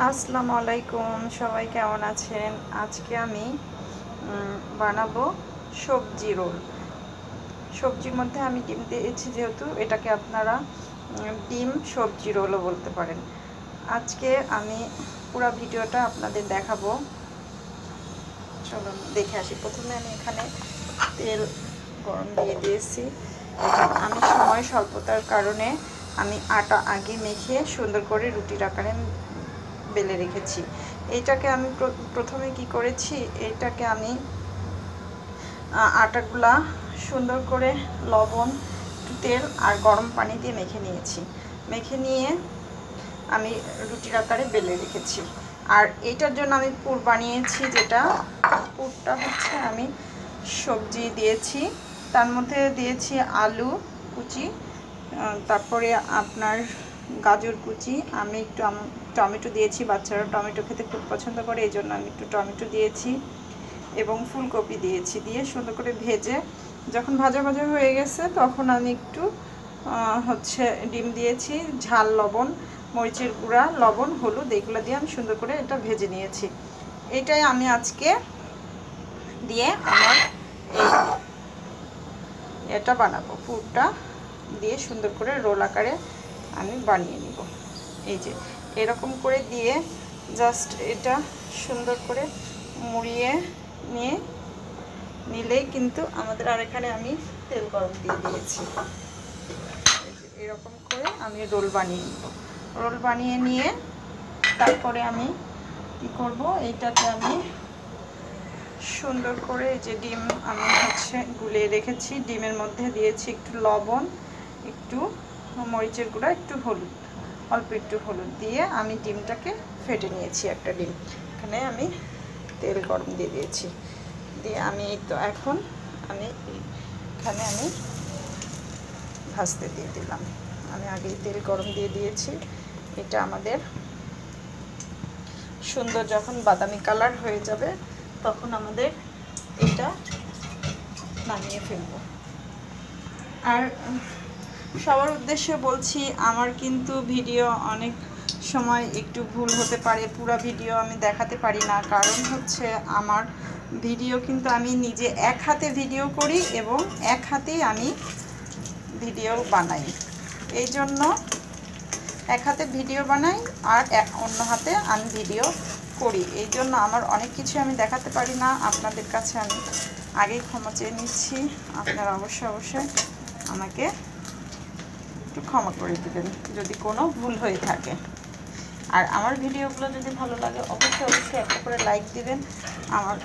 আসসালামু আলাইকুম, সবাই কেমন আছেন? আজকে আমি বানাবো সবজি রোল। সবজির মধ্যে আমি ডিম দিয়েছি, যেহেতু এটাকে আপনারা ডিম সবজি রোলও বলতে পারেন। আজকে আমি পুরো ভিডিওটা আপনাদের দেখাবো। চলুন দেখে আসি। প্রথমে আমি এখানে তেল গরম দিয়ে দিয়েছি। আমি সময় স্বল্পতার কারণে আমি আটা আগে মেখে সুন্দর করে রুটির আকারে বেলে রেখেছি। এইটাকে আমি প্রথমে কি করেছি, এইটাকে আমি আটাগুলা সুন্দর করে লবণ, তেল আর গরম পানি দিয়ে মেখে নিয়েছি। মেখে নিয়ে আমি রুটির আকারে বেলে রেখেছি। আর এইটার জন্য আমি পুর বানিয়েছি, যেটা পুরটা হচ্ছে আমি সবজি দিয়েছি, তার মধ্যে দিয়েছি আলু কুচি, তারপরে আপনার গাজর কুচি, আমি একটু টমেটো দিয়েছি। বাচ্চারা টমেটো খেতে খুব পছন্দ করে, এই জন্য আমি একটু টমেটো দিয়েছি এবং ফুলকপি দিয়েছি। দিয়ে সুন্দর করে ভেজে যখন ভাজা ভাজা হয়ে গেছে, তখন আমি একটু ডিম দিয়েছি। ঝাল, লবণ, মরিচের গুঁড়া, লবণ, হলুদ এগুলো দিয়ে আমি সুন্দর করে এটা ভেজে নিয়েছি। এটাই আমি আজকে দিয়ে আমার এটা বানাবো। পুরটা দিয়ে সুন্দর করে রোল আকারে আমি বানিয়ে নিব। এই যে এরকম করে দিয়ে জাস্ট এটা সুন্দর করে মুড়িয়ে নিলেই কিন্তু আমাদের, আর এখানে আমি তেল গরম দিয়ে দিয়েছি। এরকম করে আমি রোল বানিয়ে নিব। রোল বানিয়ে নিয়ে তারপরে আমি কি করব, এইটাকে আমি সুন্দর করে, যে ডিম আমি গুলিয়ে রেখেছি, ডিমের মধ্যে দিয়েছি একটু লবণ, একটু মরিচের গুঁড়া, একটু হলুদ, অল্প একটু হলুদ দিয়ে আমি ডিমটাকে ফেটে নিয়েছি। একটা ডিম এখানে আমি তেল গরম দিয়ে দিয়েছি। দিয়ে আমি তো এখন আমি এখানে আমি ভাজতে দিয়ে দিলাম। আমি আগেই তেল গরম দিয়ে দিয়েছি। এটা আমাদের সুন্দর যখন বাদামি কালার হয়ে যাবে, তখন আমাদের এটা নামিয়ে ফেলব। আর সবার উদ্দেশ্যে বলছি, আমার কিন্তু ভিডিও অনেক সময় একটু ভুল হতে পারে, পুরো ভিডিও আমি দেখাতে পারি না। কারণ হচ্ছে আমার ভিডিও কিন্তু আমি নিজে এক হাতে ভিডিও করি এবং এক হাতেই আমি ভিডিও বানাই। এই জন্য এক হাতে ভিডিও বানাই আর অন্য হাতে আমি ভিডিও করি। এই জন্য আমার অনেক কিছু আমি দেখাতে পারি না। আপনাদের কাছে আমি আগেই ক্ষমা চেয়ে নিচ্ছি। আপনারা অবশ্যই আমাকে একটু ক্ষমা করে দেবেন যদি কোনো ভুল হয়ে থাকে। আর আমার ভিডিওগুলো যদি ভালো লাগে, অবশ্যই একটা করে লাইক দিবেন, আমার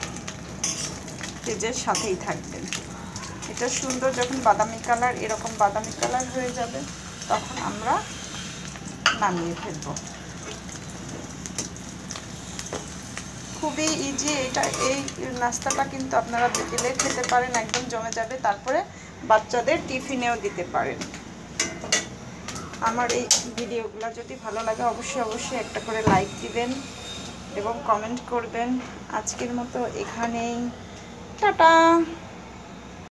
পেজের সাথেই থাকবেন। এটা সুন্দর যখন বাদামি কালার, এরকম বাদামি কালার হয়ে যাবে, তখন আমরা নামিয়ে ফেলব। খুবই ইজি এটা। এই নাস্তাটা কিন্তু আপনারা বিকেলে খেতে পারেন, একদম জমে যাবে। তারপরে বাচ্চাদের টিফিনেও দিতে পারেন। আমার এই ভিডিওগুলো যদি ভালো লাগে, অবশ্যই একটা করে লাইক দিবেন এবং কমেন্ট করবেন। আজকের মতো এখানেই, টাটা।